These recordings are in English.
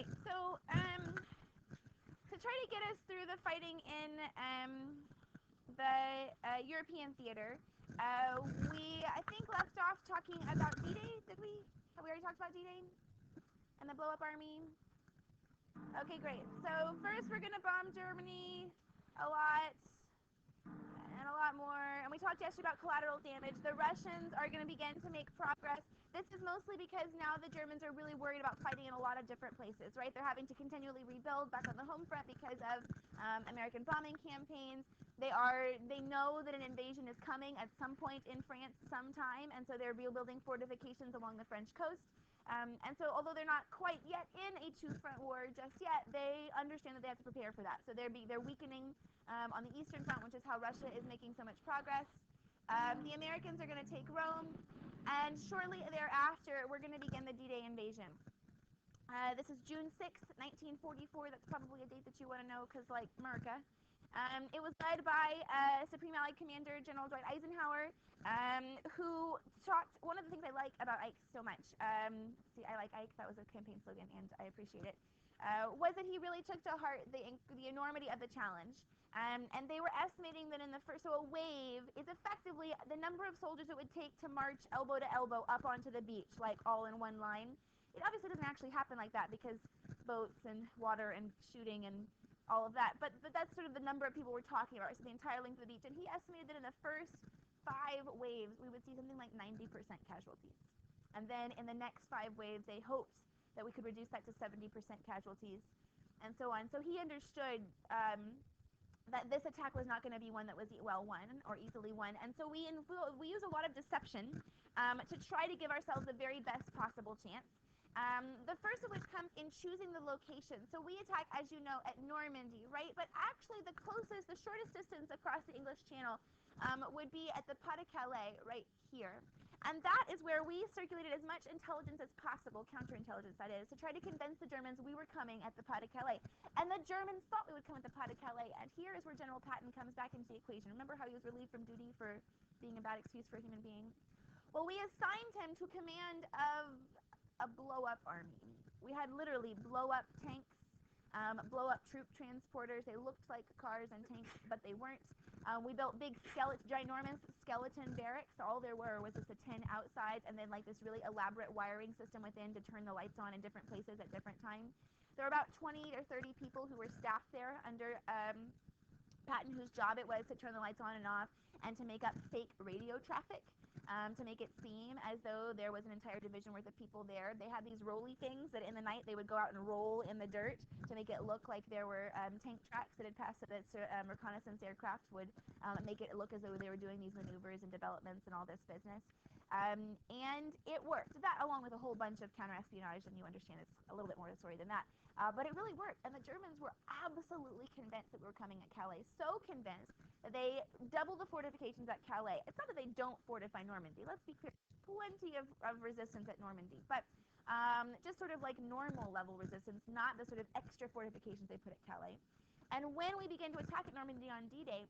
great. So, to try to get us through the fighting in the European theater, I think left off talking about D-Day. Did we? Have we already talked about D-Day and the blow-up army? Okay, great. So first, we're gonna bomb Germany a lot. And a lot more. And we talked yesterday about collateral damage. The Russians are going to begin to make progress. This is mostly because now the Germans are really worried about fighting in a lot of different places, right? They're having to continually rebuild back on the home front because of American bombing campaigns. They know that an invasion is coming at some point in France sometime, and so they're rebuilding fortifications along the French coast. And so although they're not quite yet in a two-front war just yet, they understand that they have to prepare for that. So they're weakening on the Eastern Front, which is how Russia is making so much progress. The Americans are going to take Rome, and shortly thereafter, we're going to begin the D-Day invasion. This is June 6th, 1944. That's probably a date that you want to know because, like, America. It was led by Supreme Allied Commander General Dwight Eisenhower, who talked. One of the things I like about Ike so much, see, I like Ike, that was a campaign slogan, and I appreciate it, was that he really took to heart the enormity of the challenge. And they were estimating that in the first, so a wave is effectively the number of soldiers it would take to march elbow to elbow up onto the beach, like all in one line. It obviously doesn't actually happen like that because boats and water and shooting and all of that, but that's sort of the number of people we're talking about, so the entire length of the beach. And he estimated that in the first 5 waves, we would see something like 90% casualties. And then in the next 5 waves, they hoped that we could reduce that to 70% casualties, and so on. So he understood that this attack was not going to be one that was well won or easily won, and so we use a lot of deception to try to give ourselves the very best possible chance. The first of which comes in choosing the location. So we attack, as you know, at Normandy, right? But actually the shortest distance across the English Channel would be at the Pas-de-Calais, right here. And that is where we circulated as much intelligence as possible, counterintelligence that is, to try to convince the Germans we were coming at the Pas-de-Calais. And the Germans thought we would come at the Pas-de-Calais. And here is where General Patton comes back into the equation. Remember how he was relieved from duty for being a bad excuse for a human being? Well, we assigned him to command of a blow-up army. We had literally blow-up tanks, blow-up troop transporters. They looked like cars and tanks, but they weren't. We built big ginormous skeleton barracks. All there were was just a tin outside and then like this really elaborate wiring system within to turn the lights on in different places at different times. There were about 20 or 30 people who were staffed there under Patton, whose job it was to turn the lights on and off and to make up fake radio traffic, to make it seem as though there was an entire division worth of people there. They had these rolly things that in the night they would go out and roll in the dirt to make it look like there were tank tracks that had passed, so that reconnaissance aircraft would make it look as though they were doing these maneuvers and developments and all this business. And it worked. That, along with a whole bunch of counter-espionage, and you understand it's a little bit more of a story than that. But it really worked, and the Germans were absolutely convinced that we were coming at Calais. So convinced that they doubled the fortifications at Calais. It's not that they don't fortify Normandy. Let's be clear. There's plenty of resistance at Normandy, but just sort of like normal level resistance, not the sort of extra fortifications they put at Calais. And when we begin to attack at Normandy on D-Day,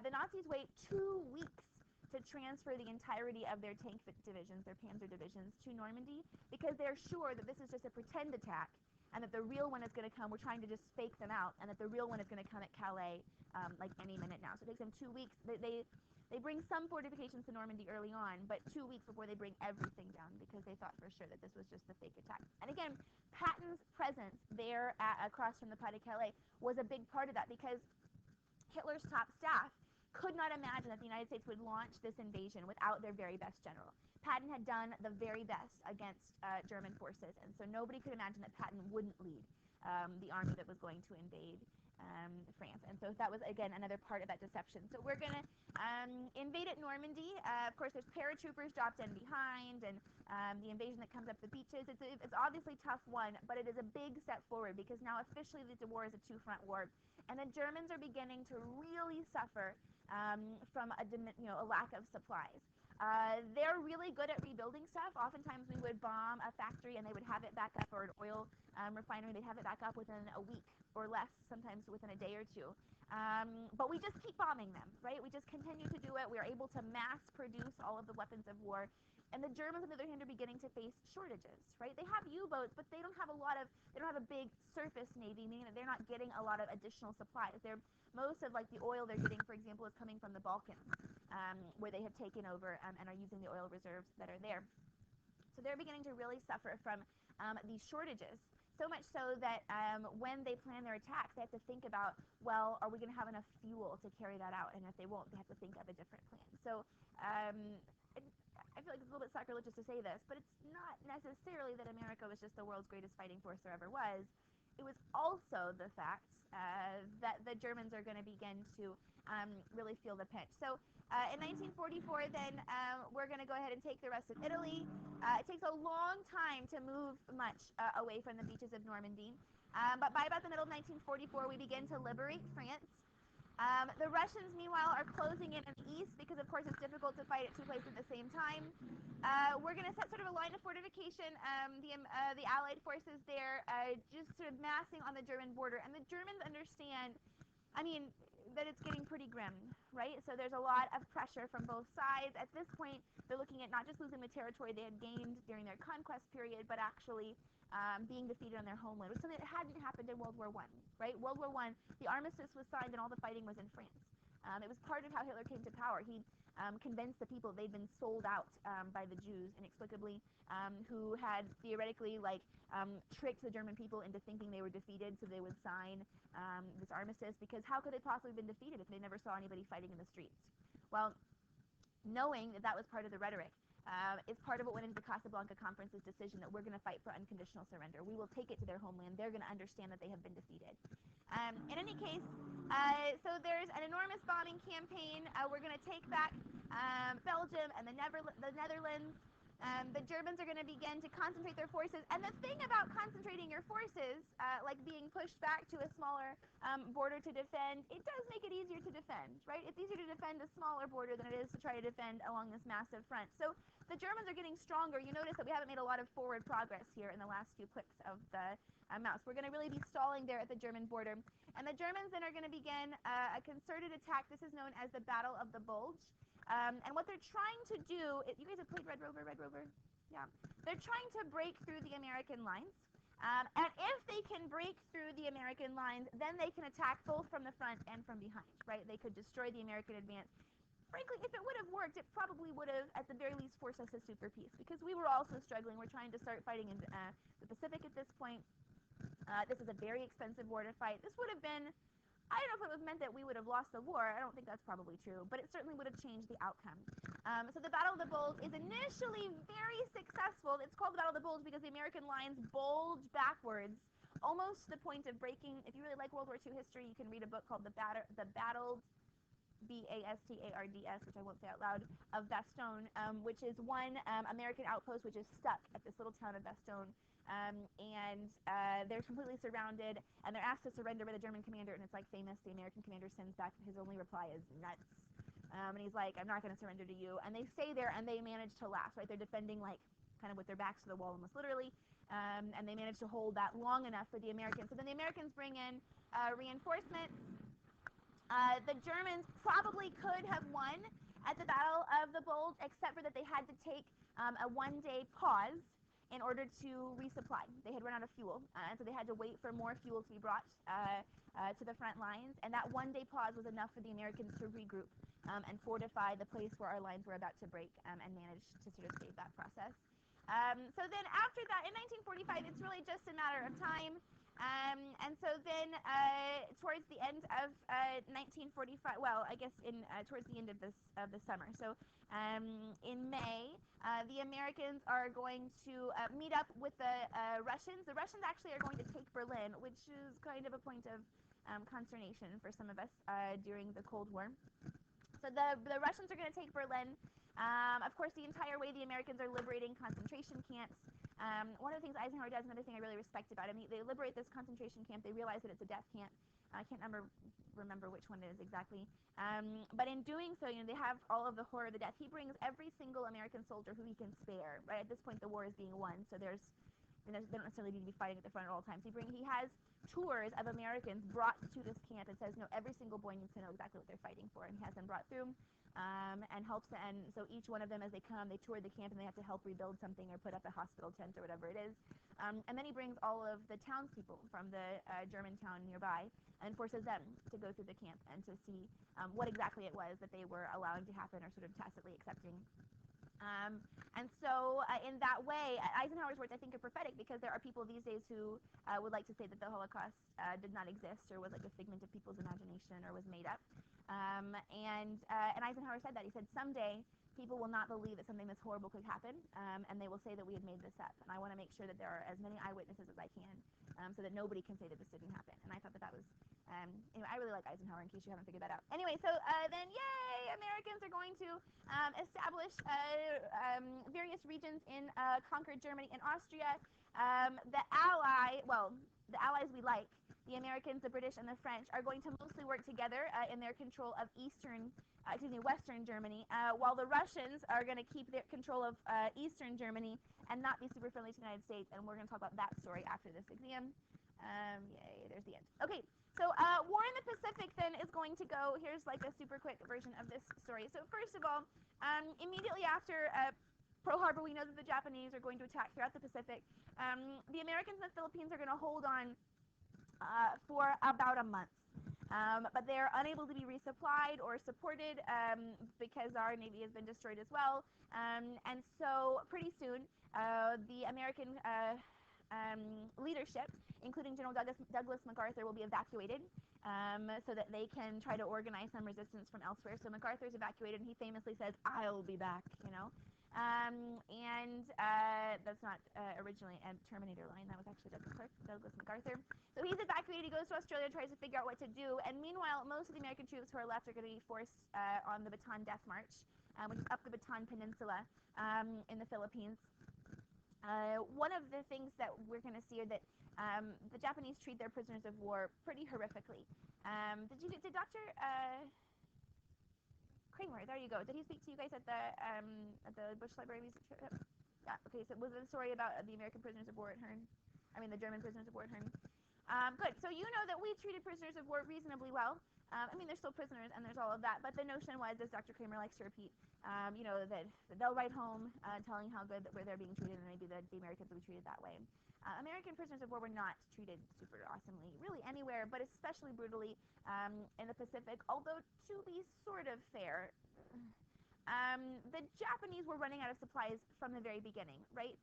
the Nazis wait 2 weeks to transfer the entirety of their tank divisions, their panzer divisions, to Normandy, because they're sure that this is just a pretend attack and that the real one is going to come. We're trying to just fake them out, and that the real one is going to come at Calais like any minute now. So it takes them 2 weeks. They bring some fortifications to Normandy early on, but 2 weeks before they bring everything down, because they thought for sure that this was just the fake attack. And again, Patton's presence there across from the Pas-de-Calais was a big part of that, because Hitler's top staff could not imagine that the United States would launch this invasion without their very best general. Patton had done the very best against German forces, and so nobody could imagine that Patton wouldn't lead the army that was going to invade France. And so that was, again, another part of that deception. So we're going to invade at Normandy. Of course, there's paratroopers dropped in behind, and the invasion that comes up the beaches. It's obviously a tough one, but it is a big step forward, because now officially the war is a two-front war, and the Germans are beginning to really suffer from a lack of supplies. They're really good at rebuilding stuff. Oftentimes we would bomb a factory and they would have it back up, or an oil refinery, they'd have it back up within a week or less, sometimes within a day or two. But we just keep bombing them, right? We just continue to do it. We're able to mass produce all of the weapons of war. And the Germans, on the other hand, are beginning to face shortages, right? They have U-boats, but they don't have a big surface navy, meaning that they're not getting a lot of additional supplies. Most of like the oil they're getting, for example, is coming from the Balkans, where they have taken over and are using the oil reserves that are there. So they're beginning to really suffer from these shortages. So much so that when they plan their attacks, they have to think about, well, are we going to have enough fuel to carry that out? And if they won't, they have to think of a different plan. So I feel like it's a little bit sacrilegious to say this, but it's not necessarily that America was just the world's greatest fighting force there ever was. It was also the fact that the Germans are going to begin to really feel the pinch. So in 1944, then we're going to go ahead and take the rest of Italy. It takes a long time to move much away from the beaches of Normandy, but by about the middle of 1944, we begin to liberate France. The Russians, meanwhile, are closing in the east because, of course, it's difficult to fight at two places at the same time. We're going to set sort of a line of fortification. The Allied forces there just sort of massing on the German border, and the Germans understand, that it's getting pretty grim, right? So there's a lot of pressure from both sides. At this point, they're looking at not just losing the territory they had gained during their conquest period, but actually being defeated on their homeland, which is something that hadn't happened in World War I, right? World War I, the armistice was signed and all the fighting was in France. It was part of how Hitler came to power. He convinced the people they'd been sold out by the Jews inexplicably, who had theoretically tricked the German people into thinking they were defeated, so they would sign this armistice, because how could they possibly have been defeated if they never saw anybody fighting in the streets? Well, knowing that that was part of the rhetoric, it's part of what went into the Casablanca Conference's decision that we're going to fight for unconditional surrender. We will take it to their homeland. They're going to understand that they have been defeated. In any case, so there's an enormous bombing campaign. We're going to take back Belgium and the Netherlands. The Germans are going to begin to concentrate their forces. And the thing about concentrating your forces, like being pushed back to a smaller border to defend, it does make it easier to defend, right? It's easier to defend a smaller border than it is to try to defend along this massive front. So the Germans are getting stronger. You notice that we haven't made a lot of forward progress here in the last few clicks of the mouse. We're going to really be stalling there at the German border. And the Germans then are going to begin a concerted attack. This is known as the Battle of the Bulge. And what they're trying to do, you guys have played Red Rover? Yeah. They're trying to break through the American lines. And if they can break through the American lines, then they can attack both from the front and from behind, right? They could destroy the American advance. Frankly, if it would have worked, it probably would have, at the very least, forced us to super peace, because we were also struggling. We're trying to start fighting in the Pacific at this point. This is a very expensive war to fight. This would have been, I don't know if it would have meant that we would have lost the war. I don't think that's probably true, but it certainly would have changed the outcome. So the Battle of the Bulge is initially very successful. It's called the Battle of the Bulge because the American lines bulge backwards, almost to the point of breaking. If you really like World War II history, you can read a book called The Battled, Bastards, which I won't say out loud, of Bastogne, which is one American outpost which is stuck at this little town of Bastogne. And they're completely surrounded, and they're asked to surrender by the German commander, and it's like famous. The American commander sends back, his only reply is nuts. And he's like, I'm not going to surrender to you. And they stay there, and they manage to last, right? They're defending kind of with their backs to the wall, almost literally. And they manage to hold that long enough for the Americans. So then the Americans bring in reinforcements. The Germans probably could have won at the Battle of the Bulge, except for that they had to take a one-day pause in order to resupply. They had run out of fuel, and so they had to wait for more fuel to be brought to the front lines. And that one-day pause was enough for the Americans to regroup and fortify the place where our lines were about to break, and manage to sort of save that process. So then after that, in 1945, it's really just a matter of time. And so then towards the end of 1945, well, I guess towards the end of the summer. So in May, the Americans are going to meet up with the Russians. The Russians actually are going to take Berlin, which is kind of a point of consternation for some of us during the Cold War. So the Russians are going to take Berlin. Of course, the entire way the Americans are liberating concentration camps. One of the things Eisenhower does, another thing I really respect about him, they liberate this concentration camp. They realize that it's a death camp. I can't remember which one it is exactly. But in doing so, they have all of the horror of the death. He brings every single American soldier who he can spare. Right at this point, the war is being won, so they don't necessarily need to be fighting at the front at all times. He has tours of Americans brought to this camp and says, no, every single boy needs to know exactly what they're fighting for, and he has them brought through. and helps. And so each one of them, as they come, they tour the camp and they have to help rebuild something or put up a hospital tent or whatever it is. And then he brings all of the townspeople from the German town nearby and forces them to go through the camp and to see what exactly it was that they were allowing to happen or sort of tacitly accepting. And so in that way, Eisenhower's words, I think, are prophetic, because there are people these days who would like to say that the Holocaust did not exist or was like a figment of people's imagination or was made up. And Eisenhower said that. He said, someday people will not believe that something this horrible could happen, and they will say that we had made this up. And I want to make sure that there are as many eyewitnesses as I can, so that nobody can say that this didn't happen. And I thought that that was, anyway, I really like Eisenhower, in case you haven't figured that out. Anyway, so then, yay, Americans are going to establish various regions in conquered Germany and Austria. The allies we like, the Americans, the British, and the French, are going to mostly work together in their control of Western Germany, while the Russians are going to keep their control of Eastern Germany and not be super friendly to the United States. And we're going to talk about that story after this exam. Yay, there's the end. Okay, so War in the Pacific then is going to go, here's like a super quick version of this story. So first of all, immediately after Pearl Harbor, we know that the Japanese are going to attack throughout the Pacific. The Americans in the Philippines are going to hold on for about a month. But they're unable to be resupplied or supported because our Navy has been destroyed as well. And so pretty soon, the American leadership, including General Douglas MacArthur, will be evacuated so that they can try to organize some resistance from elsewhere. So MacArthur's evacuated, and he famously says, "I'll be back," you know. That's not originally a Terminator line. That was actually Douglas MacArthur. So he's evacuated. He goes to Australia, tries to figure out what to do. And meanwhile, most of the American troops who are left are going to be forced on the Bataan Death March, which is up the Bataan Peninsula in the Philippines. One of the things that we're going to see are that the Japanese treat their prisoners of war pretty horrifically. Did Dr. Kramer, there you go. Did he speak to you guys at the Bush Library Research trip? Yeah. Okay. So was it a story about the American prisoners of war at Herne? I mean, the German prisoners of war at Herne. Good. So you know that we treated prisoners of war reasonably well. I mean, they're still prisoners, and there's all of that. But the notion was, as Dr. Kramer likes to repeat, you know, that they'll write home telling how good that they're being treated, and maybe the Americans will be treated that way. American prisoners of war were not treated super awesomely, really anywhere, but especially brutally in the Pacific. Although, to be sort of fair, the Japanese were running out of supplies from the very beginning, right?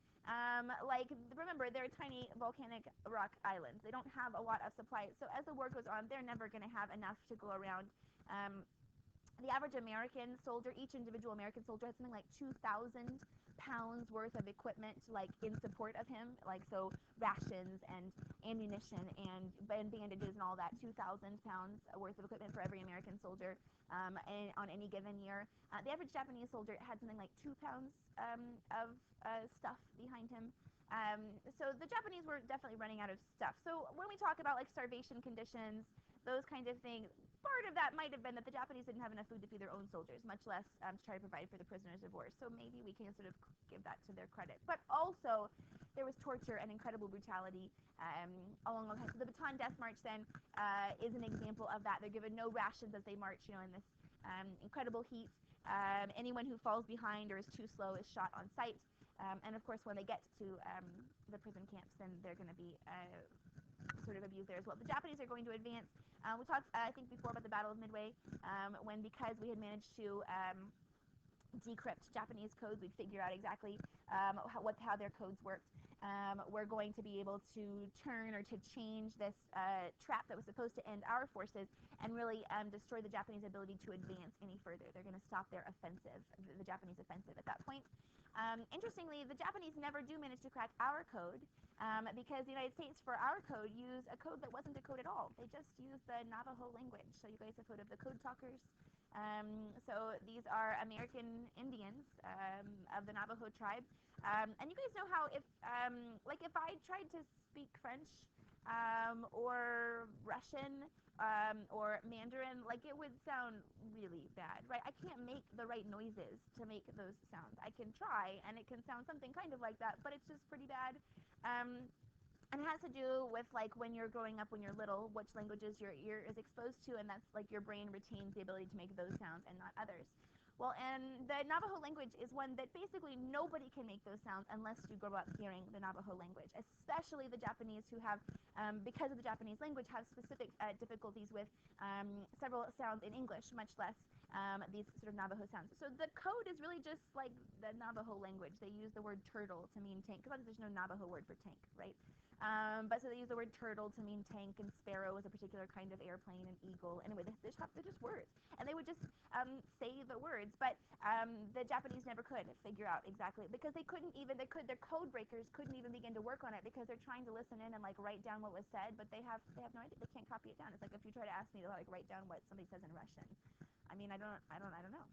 Like, remember, they're tiny volcanic rock islands. They don't have a lot of supplies. So as the war goes on, they're never going to have enough to go around. The average American soldier, each individual American soldier, has something like 2,000 pounds worth of equipment, like, in support of him, like, so rations and ammunition and bandages and all that. 2,000 pounds worth of equipment for every American soldier on any given year. The average Japanese soldier had something like 2 pounds of stuff behind him. So the Japanese were definitely running out of stuff. So when we talk about like starvation conditions, those kinds of things, part of that might have been that the Japanese didn't have enough food to feed their own soldiers, much less to try to provide for the prisoners of war. So maybe we can sort of give that to their credit. But also, there was torture and incredible brutality along the way. So the Bataan Death March then is an example of that. They're given no rations as they march, you know, in this incredible heat. Anyone who falls behind or is too slow is shot on sight. And of course, when they get to the prison camps, then they're going to be sort of abused there as well. The Japanese are going to advance. We talked, I think, before about the Battle of Midway, when because we had managed to decrypt Japanese codes, we'd figure out exactly how their codes worked. We're going to be able to turn or to change this trap that was supposed to end our forces and really destroy the Japanese ability to advance any further. They're going to stop their offensive, the Japanese offensive at that point. Interestingly, the Japanese never do manage to crack our code because the United States, for our code, used a code that wasn't a code at all. They just used the Navajo language. So you guys have heard of the Code Talkers. So these are American Indians of the Navajo tribe. And you guys know how if I tried to speak French or Russian or Mandarin, like, it would sound really bad, right? I can't make the right noises to make those sounds. I can try, and it can sound something kind of like that, but it's just pretty bad. And it has to do with, like, when you're growing up, when you're little, which languages your ear is exposed to, and that's, like, your brain retains the ability to make those sounds and not others. Well, and the Navajo language is one that basically nobody can make those sounds unless you grow up hearing the Navajo language, especially the Japanese who have, because of the Japanese language, have specific difficulties with several sounds in English, much less these sort of Navajo sounds. So the code is really just like the Navajo language. They use the word turtle to mean tank, because there's no Navajo word for tank, right? But so they use the word turtle to mean tank, and sparrow is a particular kind of airplane, and eagle. Anyway, they're just words, and they would just say the words. But the Japanese never could figure out exactly, because they couldn't even, their code breakers couldn't even begin to work on it, because they're trying to listen in and like write down what was said, but they have no idea. They can't copy it down. It's like if you try to ask me to like write down what somebody says in Russian. I mean, I don't know.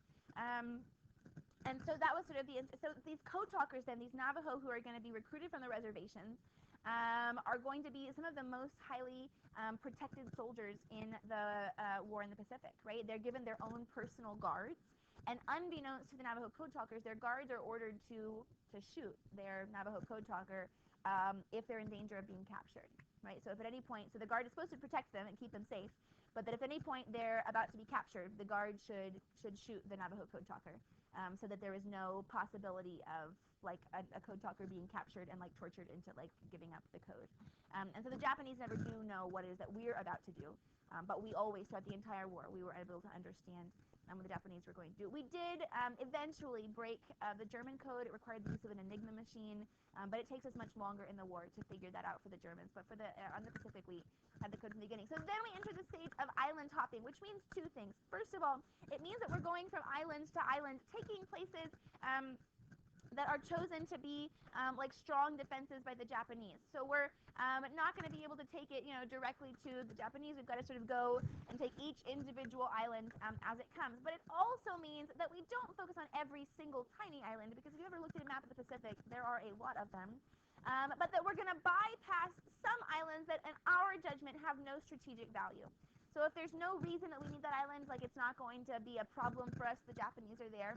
And so that was sort of so these code talkers then, these Navajo who are going to be recruited from the reservations, are going to be some of the most highly protected soldiers in the war in the Pacific, right? They're given their own personal guards, and unbeknownst to the Navajo code talkers, their guards are ordered to shoot their Navajo code talker if they're in danger of being captured, right? So if at any point, so the guard is supposed to protect them and keep them safe, but that if at any point they're about to be captured, the guard should shoot the Navajo code talker, so that there is no possibility of like a code talker being captured and like tortured into like giving up the code. And so the Japanese never do know what it is that we're about to do, but we always, throughout the entire war, we were able to understand what the Japanese were going to do. We did eventually break the German code. It required the use of an Enigma machine, but it takes us much longer in the war to figure that out for the Germans. But for the on the Pacific, we had the code from the beginning. So then we enter the stage of island hopping, which means two things. First of all, it means that we're going from island to island, taking places that are chosen to be like strong defenses by the Japanese. So we're not going to be able to take it, directly to the Japanese. We've got to sort of go and take each individual island as it comes. But it also means that we don't focus on every single tiny island, because if you ever looked at a map of the Pacific, there are a lot of them. But that we're going to bypass some islands that, in our judgment, have no strategic value. So if there's no reason that we need that island, like it's not going to be a problem for us, the Japanese are there,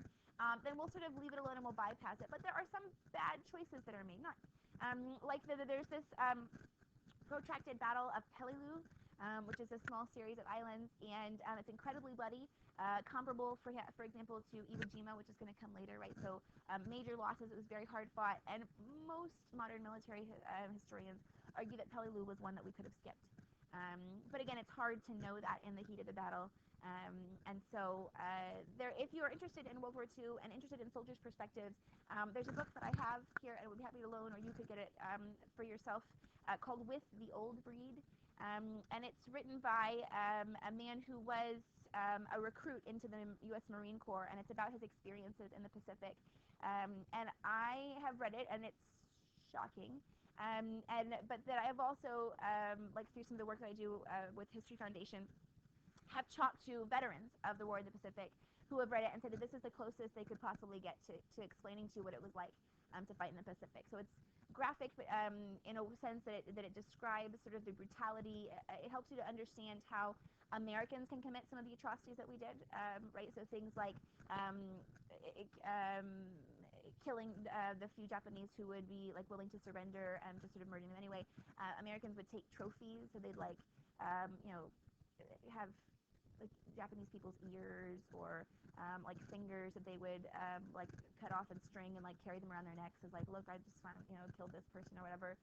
then we'll sort of leave it alone and we'll bypass it. But there are some bad choices that are made. Not like there's this protracted battle of Peleliu, which is a small series of islands, and it's incredibly bloody, comparable, for example, to Iwo Jima, which is going to come later, right? So major losses. It was very hard fought, and most modern military historians argue that Peleliu was one that we could have skipped. But again, it's hard to know that in the heat of the battle. And so if you are interested in World War II and interested in soldiers' perspectives, there's a book that I have here, and I would be happy to loan, or you could get it for yourself, called With the Old Breed. And it's written by a man who was a recruit into the U.S. Marine Corps, and it's about his experiences in the Pacific. And I have read it, and it's shocking. But that I have also, like through some of the work that I do with History Foundation, have talked to veterans of the war in the Pacific who have read it and said that this is the closest they could possibly get to explaining to you what it was like to fight in the Pacific. So it's graphic, but in a sense that it describes sort of the brutality. It helps you to understand how Americans can commit some of the atrocities that we did, right? So things like killing the few Japanese who would be like willing to surrender and just sort of murdering them anyway. Americans would take trophies, so they'd like have like Japanese people's ears, or like fingers that they would like cut off and string and like carry them around their necks as like, look, I just found, killed this person or whatever.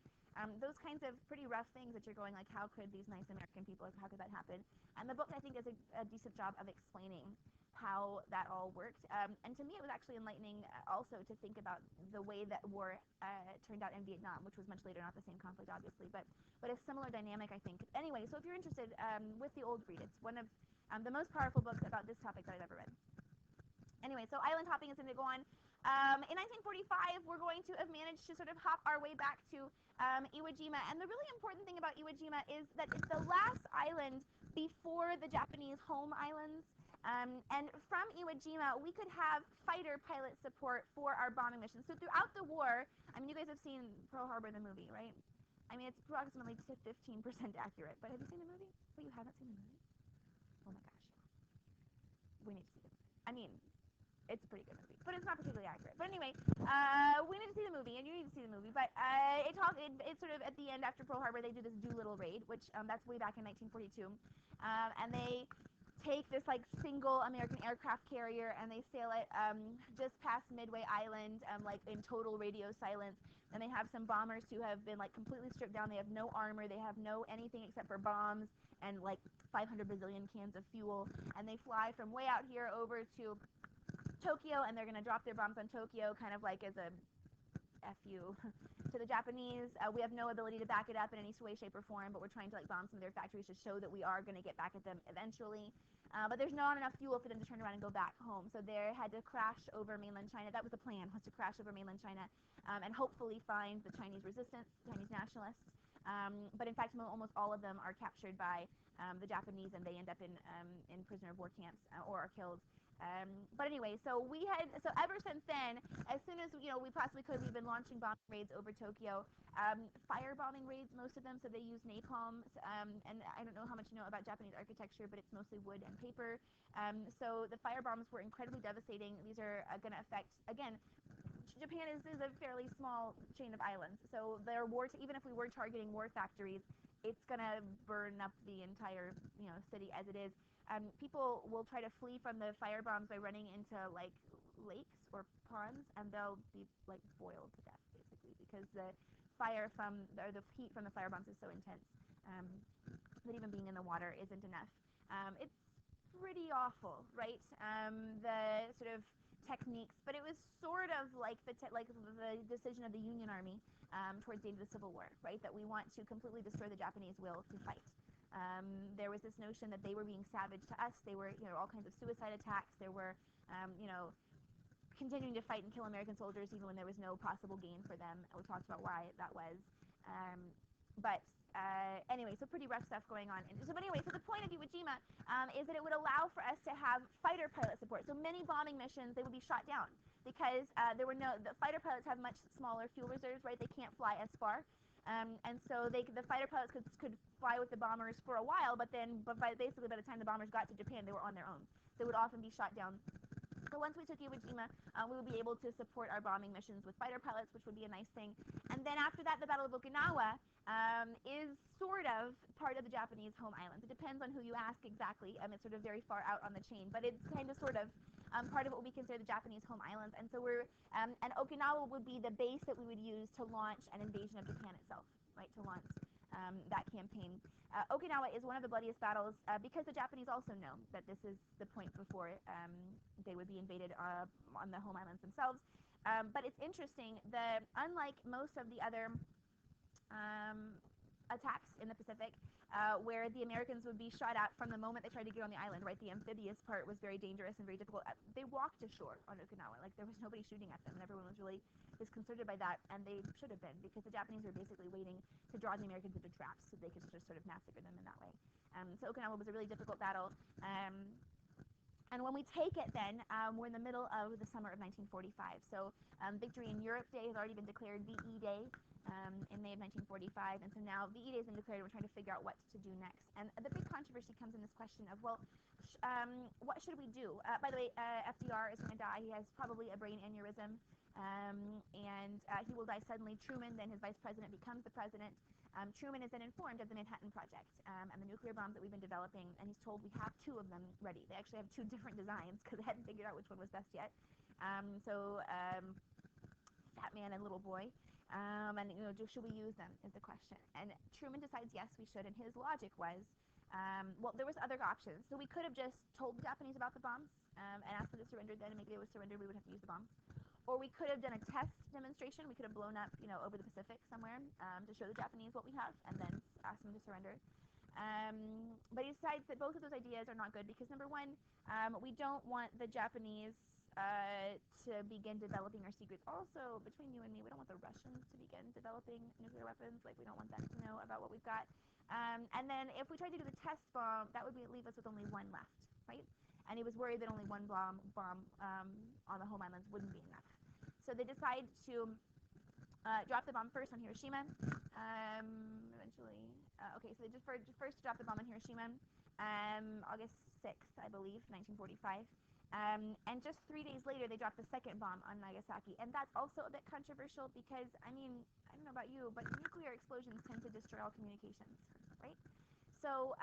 Those kinds of pretty rough things that you're going like, how could these nice American people, how could that happen? And the book, I think, does a decent job of explaining how that all worked. And to me, it was actually enlightening also to think about the way that war turned out in Vietnam, which was much later, not the same conflict, obviously, but a similar dynamic, I think. Anyway, so if you're interested, With the Old Breed, it's one of the most powerful books about this topic that I've ever read. Anyway, so island hopping is going to go on. In 1945, we're going to have managed to sort of hop our way back to Iwo Jima. And the really important thing about Iwo Jima is that it's the last island before the Japanese home islands. And from Iwo Jima, we could have fighter pilot support for our bombing missions. So throughout the war, I mean, you guys have seen Pearl Harbor, the movie, right? I mean, it's approximately 15% accurate. But have you seen the movie? But you haven't seen the movie? Oh my gosh. We need to see it. I mean, it's a pretty good movie, but it's not particularly accurate. But anyway, we need to see the movie, and you need to see the movie. But it's sort of at the end after Pearl Harbor, they do this Doolittle raid, which that's way back in 1942, and they take this like single American aircraft carrier and they sail it just past Midway Island, like in total radio silence. And they have some bombers who have been like completely stripped down. They have no armor, they have no anything except for bombs and like 500 bazillion cans of fuel. And they fly from way out here over to Tokyo, and they're going to drop their bombs on Tokyo, kind of like as a FU to the Japanese. We have no ability to back it up in any way, shape, or form, but we're trying to like bomb some of their factories to show that we are going to get back at them eventually. But there's not enough fuel for them to turn around and go back home, so they had to crash over mainland China. That was the plan, was to crash over mainland China and hopefully find the Chinese resistance, Chinese nationalists. But in fact, almost all of them are captured by the Japanese, and they end up in prisoner of war camps or are killed. But anyway, so ever since then, as soon as we possibly could, we've been launching bombing raids over Tokyo, firebombing raids, most of them. So they use napalm, and I don't know how much you know about Japanese architecture, but it's mostly wood and paper. So the firebombs were incredibly devastating. These are going to affect, again, Japan is a fairly small chain of islands, so their even if we were targeting war factories, it's going to burn up the entire city as it is. People will try to flee from the firebombs by running into like lakes or ponds, and they'll be like boiled to death basically, because the heat from the firebombs is so intense that even being in the water isn't enough. It's pretty awful, right? The sort of techniques, but it was sort of like the decision of the Union Army towards the end of the Civil War, right? That we want to completely destroy the Japanese will to fight. There was this notion that they were being savage to us. They were, all kinds of suicide attacks. There were, continuing to fight and kill American soldiers even when there was no possible gain for them. We talked about why that was. Anyway, so pretty rough stuff going on. So the point of Iwo Jima is that it would allow for us to have fighter pilot support. So many bombing missions, they would be shot down because the fighter pilots have much smaller fuel reserves, right? They can't fly as far. And so the fighter pilots could fly with the bombers for a while, but by the time the bombers got to Japan, they were on their own. They would often be shot down. So once we took Iwo Jima, we would be able to support our bombing missions with fighter pilots, which would be a nice thing. And then after that, the Battle of Okinawa is sort of part of the Japanese home islands. It depends on who you ask exactly. It's sort of very far out on the chain, but it's kind of sort of part of what we consider the Japanese home islands. And so and Okinawa would be the base that we would use to launch an invasion of Japan itself, right, to launch that campaign. Okinawa is one of the bloodiest battles because the Japanese also know that this is the point before they would be invaded on the home islands themselves. But it's interesting that unlike most of the other attacks in the Pacific, where the Americans would be shot at from the moment they tried to get on the island, right? The amphibious part was very dangerous and very difficult. They walked ashore on Okinawa. Like, there was nobody shooting at them, and everyone was really disconcerted by that, and they should have been, because the Japanese were basically waiting to draw the Americans into traps so they could just sort of massacre them in that way. So Okinawa was a really difficult battle. And when we take it then, we're in the middle of the summer of 1945. So Victory in Europe Day has already been declared VE Day in May of 1945. And so now VE Day has been declared, and we're trying to figure out what to do next. And the big controversy comes in this question of, well, what should we do? By the way, FDR is going to die. He has probably a brain aneurysm. And he will die suddenly. Truman, then his vice president, becomes the president. Truman is then informed of the Manhattan Project and the nuclear bombs that we've been developing, and he's told we have 2 of them ready. They actually have 2 different designs because they hadn't figured out which one was best yet. Fat man and little boy. Should we use them is the question. And Truman decides yes, we should, and his logic was, well, there was other options. So we could have just told the Japanese about the bombs and asked them to surrender. Then, and maybe they would surrender. We would have to use the bombs. Or we could have done a test demonstration. We could have blown up, over the Pacific somewhere to show the Japanese what we have, and then ask them to surrender. But he decides that both of those ideas are not good because, number one, we don't want the Japanese to begin developing our secrets. Also, between you and me, we don't want the Russians to begin developing nuclear weapons. Like, we don't want them to know about what we've got. And then if we tried to do the test bomb, that would leave us with only one left, right? And he was worried that only one bomb on the home islands wouldn't be enough. So they decide to drop the bomb first on Hiroshima. So they just first drop the bomb on Hiroshima, August 6th, I believe, 1945. And just 3 days later, they drop the second bomb on Nagasaki. And that's also a bit controversial because, I don't know about you, but nuclear explosions tend to destroy all communications, right? So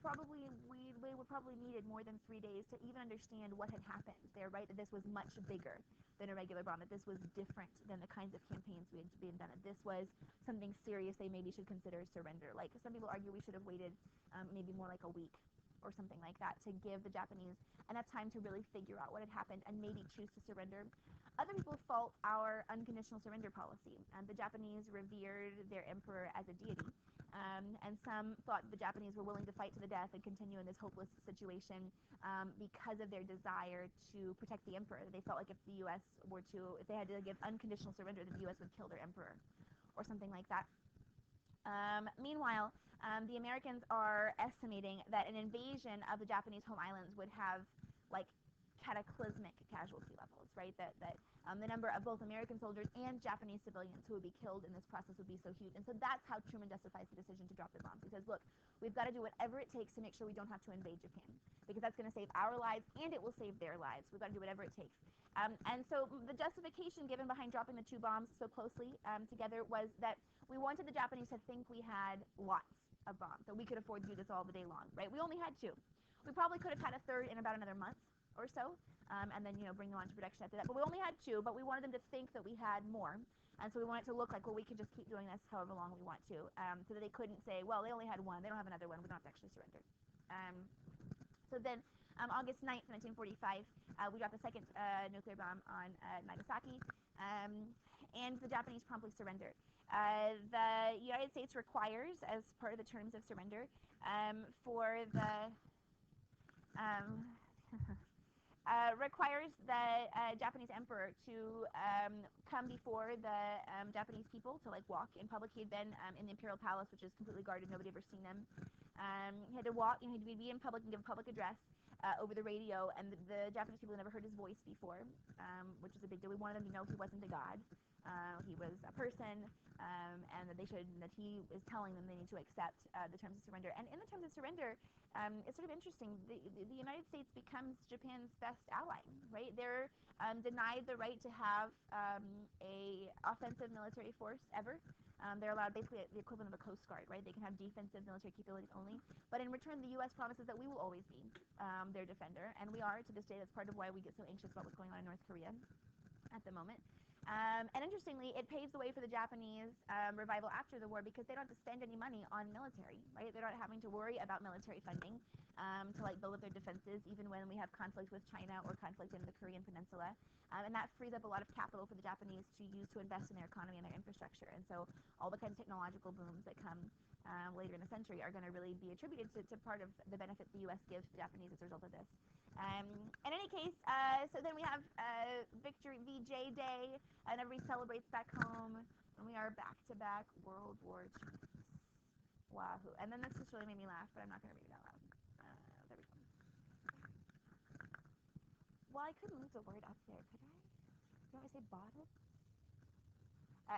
we would probably needed more than 3 days to even understand what had happened there, right? That this was much bigger than a regular bomb, that this was different than the kinds of campaigns we had been done, that this was something serious they maybe should consider surrender. Like, some people argue we should have waited maybe more like a week or something like that to give the Japanese enough time to really figure out what had happened and maybe choose to surrender. Other people fault our unconditional surrender policy. The Japanese revered their emperor as a deity, and some thought the Japanese were willing to fight to the death and continue in this hopeless situation because of their desire to protect the emperor. They felt like if the U.S. if they had to give unconditional surrender, that the U.S. would kill their emperor or something like that. Meanwhile, the Americans are estimating that an invasion of the Japanese home islands would have like cataclysmic casualty levels, right? That the number of both American soldiers and Japanese civilians who would be killed in this process would be so huge. And so that's how Truman justifies the decision to drop the bombs. He says, look, we've got to do whatever it takes to make sure we don't have to invade Japan, because that's going to save our lives and it will save their lives. We've got to do whatever it takes. And so the justification given behind dropping the two bombs so closely together was that we wanted the Japanese to think we had lots of bombs, that we could afford to do this all the day long, right? We only had two. We probably could have had a third in about another month or so, and then bring them on to production after that. But we only had two, but we wanted them to think that we had more, and so we wanted it to look like, well, we could just keep doing this however long we want to, so that they couldn't say, well, they only had one, they don't have another one, we don't have to actually surrender. So then, August 9th, 1945, we dropped the second nuclear bomb on Nagasaki, and the Japanese promptly surrendered. The United States requires, as part of the terms of surrender, for the requires the Japanese emperor to come before the Japanese people to walk in public. He had been in the imperial palace, which is completely guarded, nobody had ever seen him. He had to walk, he had to be in public and give a public address over the radio, and the Japanese people had never heard his voice before, which is a big deal. We wanted them to know he wasn't a god. He was a person, and that he is telling them they need to accept the terms of surrender. And in the terms of surrender, it's sort of interesting. The United States becomes Japan's best ally, right? They're denied the right to have a offensive military force ever. They're allowed basically the equivalent of a Coast Guard, right? They can have defensive military capabilities only. But in return, the U.S. promises that we will always be their defender, and we are to this day. That's part of why we get so anxious about what's going on in North Korea at the moment. And interestingly, it paves the way for the Japanese revival after the war, because they don't have to spend any money on military, right? They're not having to worry about military funding to build up their defenses, even when we have conflict with China or conflict in the Korean Peninsula. And that frees up a lot of capital for the Japanese to use to invest in their economy and their infrastructure. And so all the kinds of technological booms that come later in the century are going to really be attributed to part of the benefit the U.S. gives to the Japanese as a result of this. In any case, so then we have Victory VJ Day, and everybody celebrates back home, and we are back-to-back World War II. Wahoo. And then this just really made me laugh, but I'm not going to read it out loud. There we go. Well, I could move the word up there, could I? Do you want me to say bottle?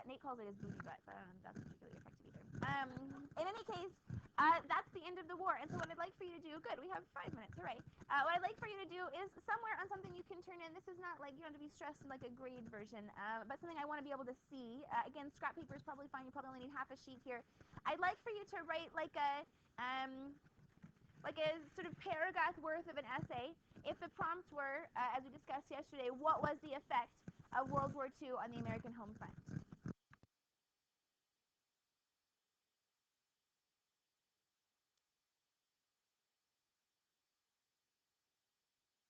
Nate calls it his booty butt, but that's particularly effective either. In any case, that's the end of the war. And so what I'd like for you to do, good, we have 5 minutes, all right. What I'd like for you to do is somewhere on something you can turn in. This is not you don't have to be stressed in a grade version, but something I want to be able to see. Again, scrap paper is probably fine. You probably only need half a sheet here. I'd like for you to write like a sort of paragraph worth of an essay. If the prompts were, as we discussed yesterday, what was the effect of World War II on the American home front?